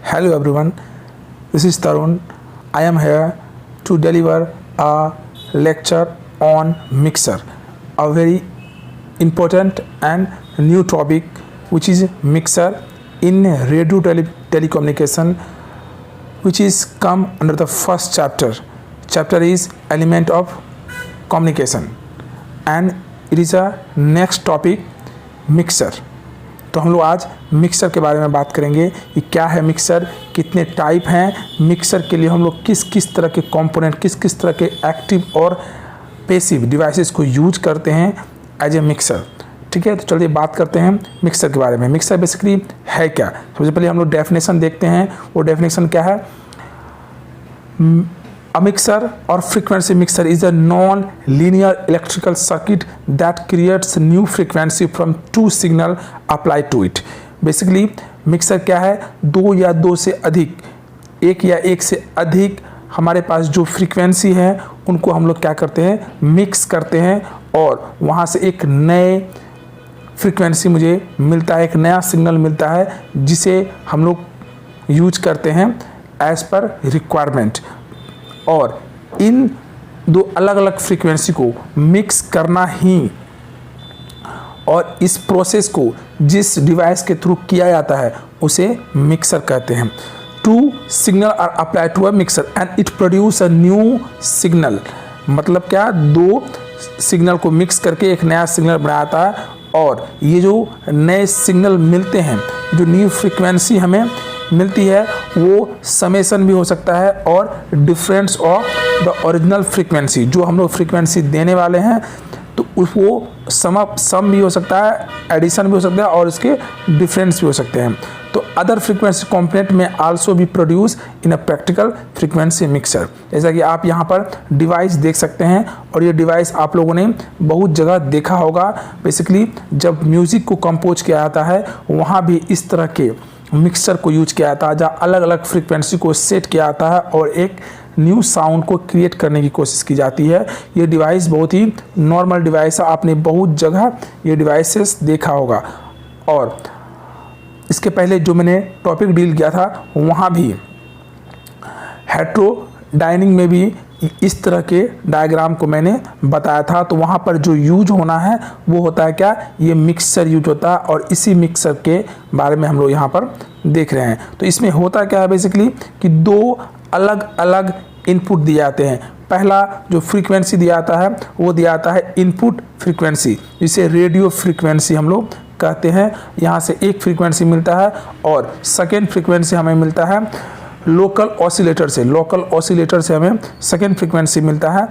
Hello everyone, this is Tarun. I am here to deliver a lecture on mixer, a very important and new topic which is mixer in radio telecommunication, which is come under the first chapter. Chapter is element of communication and it is a next topic mixer. तो हम लोग आज mixer के बारे में बात करेंगे कि क्या है मिक्सर, कितने टाइप हैं मिक्सर के लिए, हम लोग किस किस तरह के कंपोनेंट, किस किस तरह के एक्टिव और पैसिव डिवाइसेस को यूज करते हैं एज ए मिक्सर। ठीक है, तो चलिए बात करते हैं मिक्सर के बारे में। मिक्सर बेसिकली है क्या, सबसे पहले हम लोग डेफिनेशन देखते हैं। वो डेफिनेशन क्या है? A mixer or frequency mixer is a non-linear electrical circuit that creates new frequency from two signal applied to it. Basically mixer क्या है? दो या दो से अधिक, एक या एक से अधिक हमारे पास जो फ्रीक्वेंसी है उनको हम लोग क्या करते हैं, मिक्स करते हैं और वहाँ से एक नए फ्रीक्वेंसी मुझे मिलता है, एक नया सिग्नल मिलता है जिसे हम लोग यूज करते हैं एज पर रिक्वायरमेंट। और इन दो अलग अलग फ्रीक्वेंसी को मिक्स करना ही और इस प्रोसेस को जिस डिवाइस के थ्रू किया जाता है उसे मिक्सर कहते हैं। Two signal are applied to a mixer and it produce a new signal. मतलब क्या? दो सिग्नल को मिक्स करके एक नया सिग्नल बनाता है और ये जो नए सिग्नल मिलते हैं, जो न्यू फ्रीक्वेंसी हमें मिलती है, वो समेसन भी हो सकता है और difference of the original frequency, जो हम लोग फ्रीक्वेंसी देने वाले हैं तो वो सम भी हो सकता है, एडिशन भी हो सकता है और इसके डिफरेंस भी हो सकते हैं। तो अदर फ्रीक्वेंसी कंपोनेंट में आल्सो भी produce in a practical frequency mixer. जैसा कि आप यहाँ पर डिवाइस देख सकते हैं और ये डिवाइस आप लोगों ने बहुत जगह देखा होगा। बेसिकली जब म्यूज़िक को कंपोज किया जाता है वहाँ भी इस तरह के मिक्सर को यूज किया जाता है, जहाँ अलग अलग फ्रीक्वेंसी को सेट किया जाता है और एक न्यू साउंड को क्रिएट करने की कोशिश की जाती है। ये डिवाइस बहुत ही नॉर्मल डिवाइस है, आपने बहुत जगह ये डिवाइसेस देखा होगा। और इसके पहले जो मैंने टॉपिक डील किया था वहाँ भी हेट्रोडाइनिंग में भी इस तरह के डायग्राम को मैंने बताया था। तो वहाँ पर जो यूज होना है वो होता है क्या, ये मिक्सर यूज होता है और इसी मिक्सर के बारे में हम लोग यहाँ पर देख रहे हैं। तो इसमें होता क्या है बेसिकली कि दो अलग अलग इनपुट दिए जाते हैं। पहला जो फ्रीक्वेंसी दिया जाता है वो दिया जाता है इनपुट फ्रीक्वेंसी, जिसे रेडियो फ्रीक्वेंसी हम लोग कहते हैं। यहाँ से एक फ्रीक्वेंसी मिलता है और सेकेंड फ्रीक्वेंसी हमें मिलता है लोकल ऑसिलेटर से। लोकल ऑसिलेटर से हमें सेकेंड फ्रीक्वेंसी मिलता है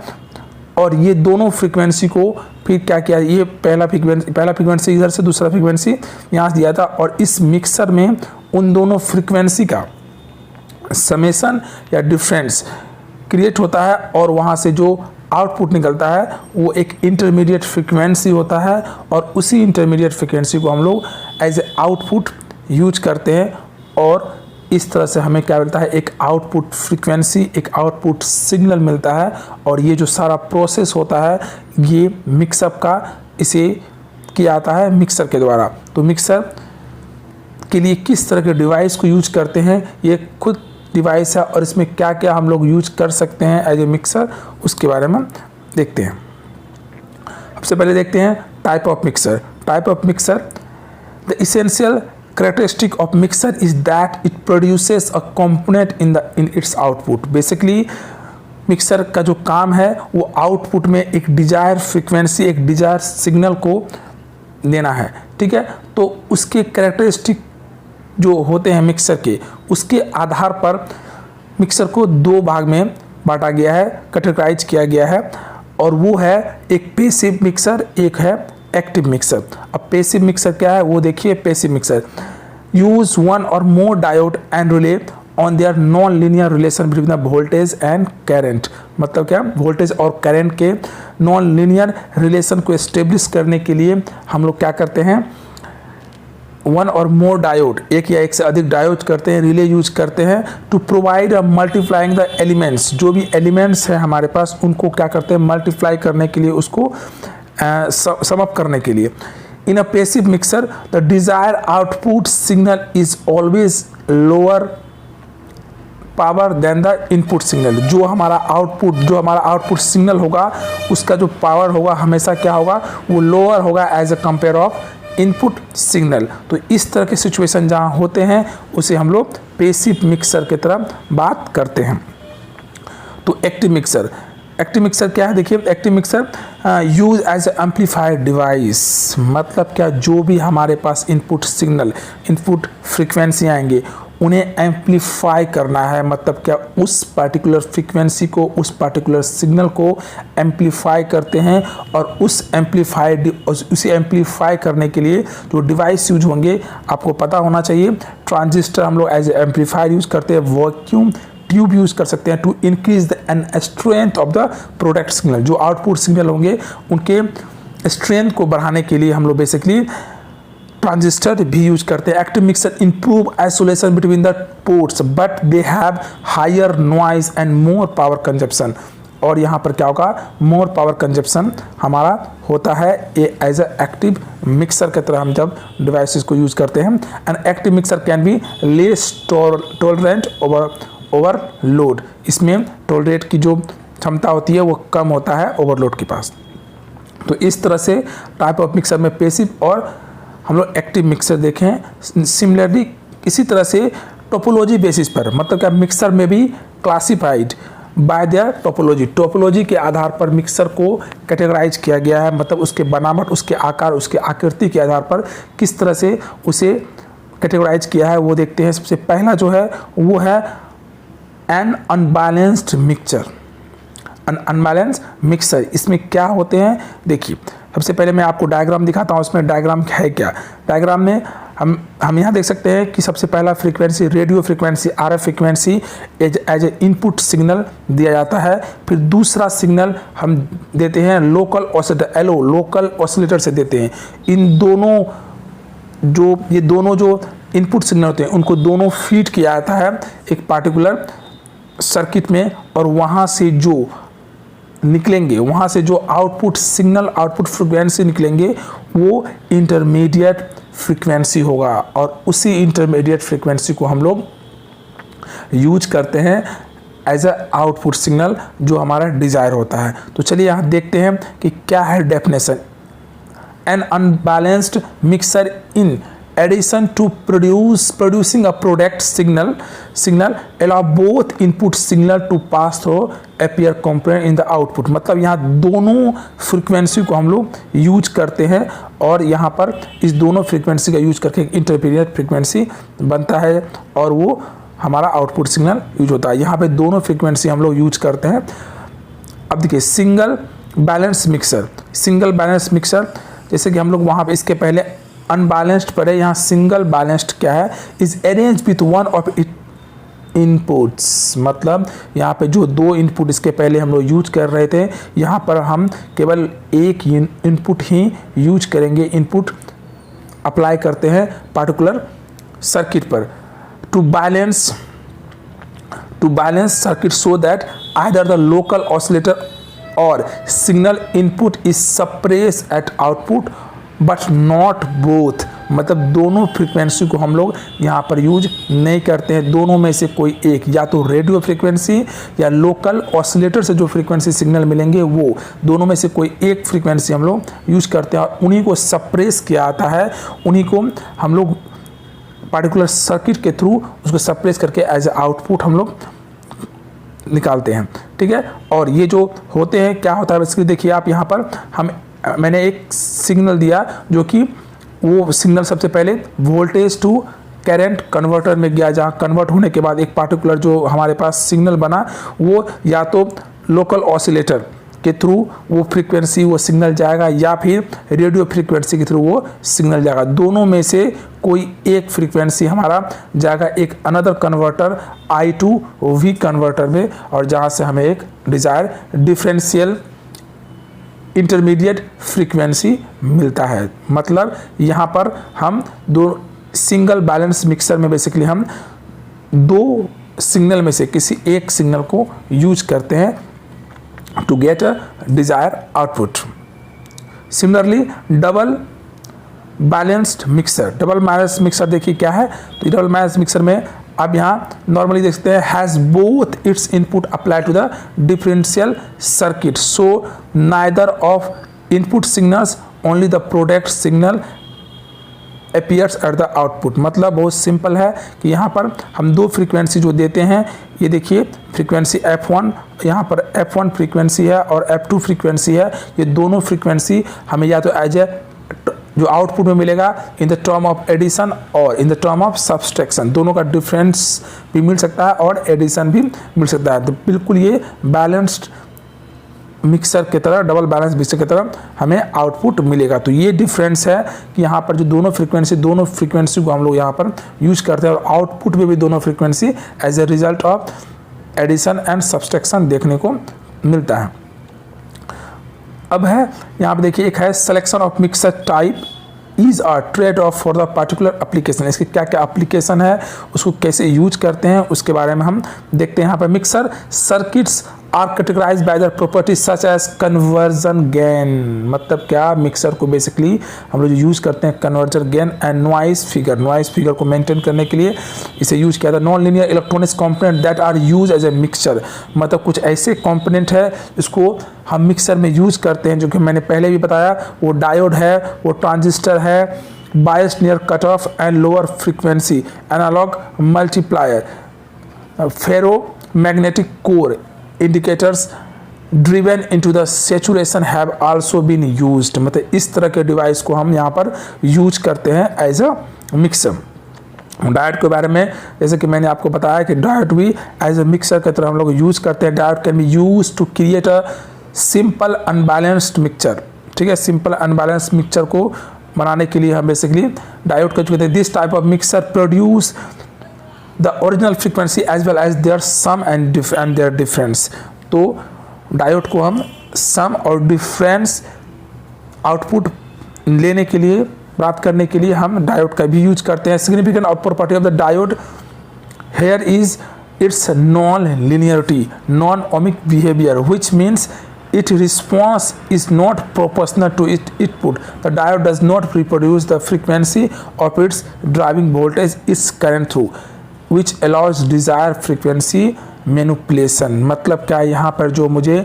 और ये दोनों फ्रीक्वेंसी को फिर क्या किया, ये पहला फ्रीक्वेंसी इधर से, दूसरा फ्रीक्वेंसी यहाँ से दिया था और इस मिक्सर में उन दोनों फ्रीक्वेंसी का समेसन या डिफरेंस क्रिएट होता है और वहाँ से जो आउटपुट निकलता है वो एक इंटरमीडिएट फ्रीक्वेंसी होता है और उसी इंटरमीडिएट फ्रीक्वेंसी को हम लोग एज ए आउटपुट यूज करते हैं और इस तरह से हमें क्या मिलता है, एक आउटपुट फ्रीक्वेंसी, एक आउटपुट सिग्नल मिलता है। और ये जो सारा प्रोसेस होता है ये मिक्सअप का इसे किया जाता है मिक्सर के द्वारा। तो मिक्सर के लिए किस तरह के डिवाइस को यूज करते हैं, ये खुद डिवाइस है और इसमें क्या क्या हम लोग यूज कर सकते हैं एज ए मिक्सर, उसके बारे में देखते हैं। सबसे पहले देखते हैं type of mixer. Type of mixer, the essential characteristic of mixer is that it produces a component in its output. Basically mixer का जो काम है वो आउटपुट में एक डिजायर फ्रीक्वेंसी, एक डिजायर सिग्नल को देना है। ठीक है, तो उसके कैरेक्टरिस्टिक जो होते हैं मिक्सर के, उसके आधार पर मिक्सर को दो भाग में बांटा गया है, कैटेगराइज किया गया है और वो है एक पैसिव मिक्सर, एक है एक्टिव मिक्सर। अब पैसिव मिक्सर क्या है वो देखिए। Passive mixer use one or more diode and rely on their non linear relation between the voltage and current. मतलब क्या, वोल्टेज और करंट के नॉन लीनियर रिलेशन को एस्टेब्लिश करने के लिए हम लोग क्या करते हैं, वन और मोर डायोड, एक या एक से अधिक डायोड करते हैं, रिले यूज करते हैं to provide multiplying the elements. जो भी एलिमेंट्स हैं हमारे पास उनको क्या करते हैं, मल्टीप्लाई करने के लिए, उसको सम अप करने के लिए। In a passive mixer, the desired output signal is always lower power then the input signal. जो हमारा आउटपुट सिग्नल होगा उसका जो पावर होगा हमेशा क्या होगा, वो लोअर होगा as a compare of input signal. तो इस तरह के सिचुएशन जहाँ होते हैं उसे हम लोग पैसिव मिक्सर की तरह बात करते हैं। तो एक्टिव मिक्सर क्या है, देखिए active mixer use as amplifier device. मतलब क्या, जो भी हमारे पास इनपुट सिग्नल, इनपुट फ्रीक्वेंसी आएंगे उन्हें एम्पलीफाई करना है। मतलब क्या, उस पर्टिकुलर फ्रीक्वेंसी को, उस पर्टिकुलर सिग्नल को एम्पलीफाई करते हैं और उसे एम्पलीफाई करने के लिए जो डिवाइस यूज होंगे आपको पता होना चाहिए। ट्रांजिस्टर हम लोग एज एम्पलीफायर यूज करते हैं, वैक्यूम ट्यूब यूज कर सकते हैं to increase the strength of the product signal. जो आउटपुट सिग्नल होंगे उनके स्ट्रेंथ को बढ़ाने के लिए हम लोग बेसिकली ट्रांजिस्टर भी यूज करते हैं। Active mixer improve isolation between the ports but they have higher noise and more power consumption. और यहाँ पर क्या होगा, मोर पावर कंजप्शन हमारा होता है एज अ एक्टिव मिक्सर की तरह हम जब डिवाइसेस को यूज करते हैं। And active mixer can be less tolerant overload. इसमें टॉलरेट की जो क्षमता होती है वो कम होता है ओवरलोड के पास। तो इस तरह से टाइप ऑफ मिक्सर में पैसिव और हम लोग एक्टिव मिक्सर देखें। सिमिलरली इसी तरह से टोपोलॉजी बेसिस पर, मतलब क्या, मिक्सर में भी क्लासिफाइड बाय देयर टोपोलॉजी के आधार पर मिक्सर को कैटेगराइज किया गया है। मतलब उसके बनावट, उसके आकार, उसके आकृति के आधार पर किस तरह से उसे कैटेगराइज किया है वो देखते हैं। सबसे पहला जो है वो है N unbalanced mixture. Unbalance mixer, इसमें क्या होते हैं, देखिए सबसे पहले मैं आपको डायग्राम दिखाता हूँ। उसमें डायग्राम है क्या, डायग्राम में हम यहाँ देख सकते हैं कि सबसे पहला frequency, radio frequency, RF frequency as a input signal दिया जाता है। फिर दूसरा सिग्नल हम देते हैं local oscillator, LO local oscillator से देते हैं। इन दोनों जो इनपुट सिग्नल होते हैं उनको दोनों फीड किया जाता है एक पार्टिकुलर सर्किट में, और वहाँ से जो निकलेंगे, वहाँ से जो आउटपुट सिग्नल, आउटपुट फ्रीक्वेंसी निकलेंगे वो इंटरमीडिएट फ्रीक्वेंसी होगा। और उसी इंटरमीडिएट फ्रीक्वेंसी को हम लोग यूज करते हैं एज अ आउटपुट सिग्नल जो हमारा डिजायर होता है। तो चलिए यहाँ देखते हैं कि क्या है definition. N unbalanced mixer in addition to producing a product signal allow both input signal to pass through appear component in the output। मतलब यहाँ दोनों फ्रीक्वेंसी को हम लोग यूज करते हैं और यहाँ पर इस दोनों फ्रीक्वेंसी का यूज करके इंटरमीडिएट फ्रीक्वेंसी बनता है और वो हमारा आउटपुट सिग्नल यूज होता है। यहाँ पे दोनों फ्रीक्वेंसी हम लोग यूज करते हैं। अब देखिए सिंगल बैलेंस मिक्सर, जैसे कि हम लोग वहाँ पे इसके पहले अनबैलेंस्ड पर है, यहाँ सिंगल बैलेंस्ड क्या है, is arrange with one of it inputs. मतलब यहाँ पे जो दो इनपुट इसके पहले हम लोग यूज कर रहे थे, यहाँ पर हम केवल एक इनपुट ही यूज करेंगे, इनपुट अप्लाई करते हैं पार्टिकुलर सर्किट पर to balance circuit so that either the local oscillator or signal input is suppress at output but not both. मतलब दोनों फ्रीक्वेंसी को हम लोग यहाँ पर यूज नहीं करते हैं, दोनों में से कोई एक, या तो रेडियो फ्रीक्वेंसी या लोकल ऑसिलेटर से जो फ्रीक्वेंसी सिग्नल मिलेंगे वो दोनों में से कोई एक फ्रीक्वेंसी हम लोग यूज करते हैं और उन्हीं को सप्रेस किया जाता है, उन्हीं को हम लोग पार्टिकुलर सर्किट के थ्रू उसको सप्रेस करके एज ए आउटपुट हम लोग निकालते हैं। ठीक है, और ये जो होते हैं क्या होता है बेसिकली, देखिए आप यहाँ पर मैंने एक सिग्नल दिया जो कि वो सिग्नल सबसे पहले वोल्टेज टू करंट कन्वर्टर में गया, जहाँ कन्वर्ट होने के बाद एक पार्टिकुलर जो हमारे पास सिग्नल बना वो या तो लोकल ऑसिलेटर के थ्रू वो फ्रीक्वेंसी वो सिग्नल जाएगा या फिर रेडियो फ्रीक्वेंसी के थ्रू वो सिग्नल जाएगा। दोनों में से कोई एक फ्रीक्वेंसी हमारा जाएगा एक another converter I to V converter में, और जहाँ से हमें एक डिजायर डिफरेंशियल इंटरमीडिएट फ्रीक्वेंसी मिलता है। मतलब यहाँ पर हम दो सिंगल बैलेंस मिक्सर में बेसिकली हम दो सिग्नल में से किसी एक सिग्नल को यूज करते हैं to get a desire output. Similarly double balanced mixer देखिए क्या है, तो डबल बैलेंस मिक्सर में आप यहाँ नॉर्मली देख सकते हैं has both its input apply to the differential circuit, so neither of input signals only the product signal appears at the output. मतलब बहुत सिंपल है कि यहाँ पर हम दो फ्रीक्वेंसी जो देते हैं, ये देखिए फ्रीक्वेंसी F1, यहाँ पर F1 फ्रीक्वेंसी है और F2 फ्रीक्वेंसी है, ये दोनों फ्रीक्वेंसी हमें या तो एज ए जो आउटपुट में मिलेगा in the term of addition और in the term of subtraction, दोनों का डिफरेंस भी मिल सकता है और एडिशन भी मिल सकता है। तो बिल्कुल ये बैलेंस्ड मिक्सर की तरह, डबल बैलेंस मिक्सर की तरह हमें आउटपुट मिलेगा। तो ये डिफरेंस है कि यहाँ पर जो दोनों फ्रीक्वेंसी को हम लोग यहाँ पर यूज करते हैं और आउटपुट में भी दोनों frequency as a result of addition and subtraction देखने को मिलता है। अब है यहाँ पर देखिए, एक है selection of mixer type is a trade off for the particular application. इसके क्या क्या एप्लीकेशन है, उसको कैसे यूज करते हैं, उसके बारे में हम देखते हैं। यहाँ पर mixer circuits are categorised by the properties such as conversion gain. मतलब क्या, मिक्सर को बेसिकली हम लोग यूज करते हैं conversion gain and noise figure को मेंटेन करने के लिए इसे यूज किया था। Non linear electronics component that are use as a mixture, मतलब कुछ ऐसे कंपोनेंट है जिसको हम मिक्सर में यूज करते हैं, जो कि मैंने पहले भी बताया, वो डायोड है, वो ट्रांजिस्टर है, bias near cut off and lower frequency analog multiplier, ferromagnetic core indicators driven into the saturation have also been used। मतलब इस तरह के डिवाइस को हम यहाँ पर यूज करते हैं एज अ मिक्सर। डायोड के बारे में जैसे कि मैंने आपको बताया कि डायोड भी एज अ मिक्सर की तरह हम लोग यूज करते हैं। Diode can be use to create a simple unbalanced mixture. ठीक है, सिंपल अनबैलेंस्ड मिक्सचर को बनाने के लिए हम बेसिकली डायोड का यूज करते हैं। This type of mixer produce the original frequency as well as their sum and their difference। तो डायोड को हम सम और डिफरेंस आउटपुट लेने के लिए, प्राप्त करने के लिए हम डायोड का भी यूज करते हैं। Significant of property of the diode here is it's non linearity, non ohmic behaviour, which means its response is not proportional to its input। The diode does not reproduce the frequency of its driving voltage is current through, which allows desired frequency manipulation। मतलब क्या, यहाँ पर जो मुझे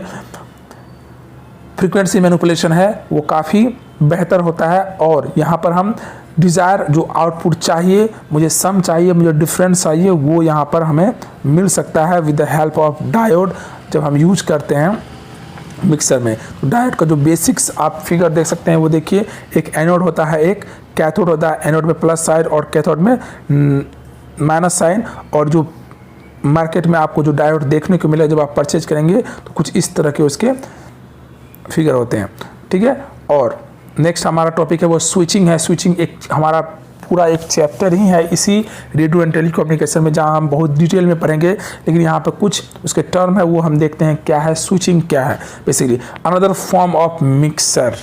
frequency manipulation है वो काफ़ी बेहतर होता है और यहाँ पर हम डिज़ायर जो आउटपुट चाहिए, मुझे सम चाहिए, मुझे डिफरेंस चाहिए, वो यहाँ पर हमें मिल सकता है with the help of diode जब हम यूज करते हैं मिक्सर में। तो डायोड का जो बेसिक्स आप फिगर देख सकते हैं वो देखिए, एक एनोड होता है, एक कैथोड होता है। एनोड में प्लस साइड और कैथोड में माइनस साइन, और जो मार्केट में आपको जो डायोड देखने को मिले जब आप परचेज करेंगे तो कुछ इस तरह के उसके फिगर होते हैं। ठीक है, और नेक्स्ट हमारा टॉपिक है वो स्विचिंग है। स्विचिंग एक हमारा पूरा एक चैप्टर ही है इसी रेडियो एंड टेलीकम्युनिकेशन में, जहाँ हम बहुत डिटेल में पढ़ेंगे, लेकिन यहाँ पर कुछ उसके टर्म है वो हम देखते हैं क्या है। स्विचिंग क्या है, basically another form of mixer.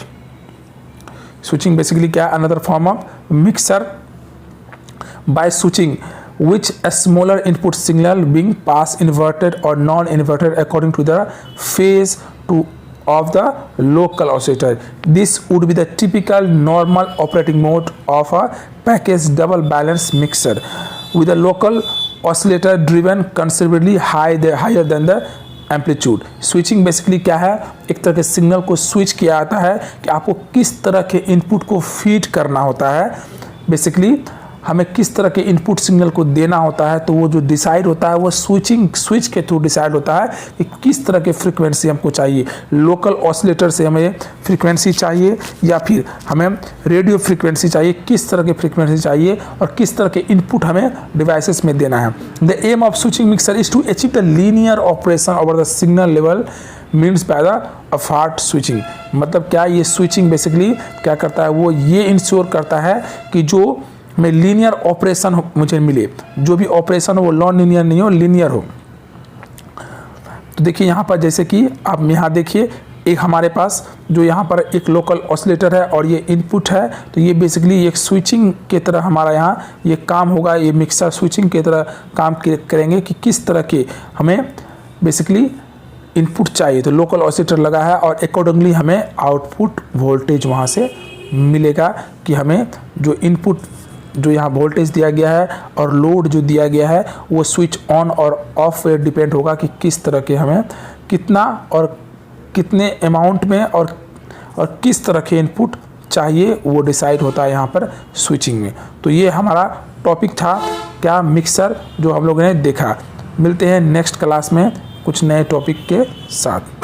Switching basically क्या है, another form of mixer by switching which a smaller input signal being passed inverted or non-inverted according to the phase of the local oscillator। This would be the typical normal operating mode of a packaged double balanced mixer with a local oscillator driven considerably higher than the amplitude. Switching basically क्या है, एक तरह के signal को switch किया जाता है कि आपको किस तरह के इनपुट को फीड करना होता है, बेसिकली हमें किस तरह के इनपुट सिग्नल को देना होता है। तो वो जो डिसाइड होता है वो स्विच के थ्रू डिसाइड होता है कि किस तरह के फ्रीक्वेंसी हमको चाहिए। लोकल ऑसिलेटर से हमें फ्रीक्वेंसी चाहिए या फिर हमें रेडियो फ्रीक्वेंसी चाहिए, किस तरह के फ्रीक्वेंसी चाहिए और किस तरह के इनपुट हमें डिवाइसेस में देना है। The aim of switching mixer is to achieve the linear operation over the signal level means by the effort switching. मतलब क्या, ये स्विचिंग बेसिकली क्या करता है, वो ये इंश्योर करता है कि जो में लीनियर ऑपरेशन मुझे मिले, जो भी ऑपरेशन हो वो नॉन लीनियर नहीं हो, लीनियर हो। तो देखिए यहाँ पर जैसे कि आप यहाँ देखिए, एक हमारे पास जो यहाँ पर एक लोकल ऑसिलेटर है और ये इनपुट है, तो ये बेसिकली एक स्विचिंग के तरह हमारा यहाँ ये काम होगा। ये मिक्सर स्विचिंग की तरह काम करेंगे कि किस तरह के हमें बेसिकली इनपुट चाहिए। तो लोकल ऑसिलेटर लगा है और अकॉर्डिंगली हमें आउटपुट वोल्टेज वहाँ से मिलेगा कि हमें जो इनपुट जो यहाँ वोल्टेज दिया गया है और लोड जो दिया गया है वो स्विच ऑन और ऑफ पे डिपेंड होगा कि किस तरह के हमें कितना और कितने अमाउंट में और किस तरह के इनपुट चाहिए, वो डिसाइड होता है यहाँ पर स्विचिंग में। तो ये हमारा टॉपिक था क्या, मिक्सर, जो हम लोगों ने देखा। मिलते हैं नेक्स्ट क्लास में कुछ नए टॉपिक के साथ।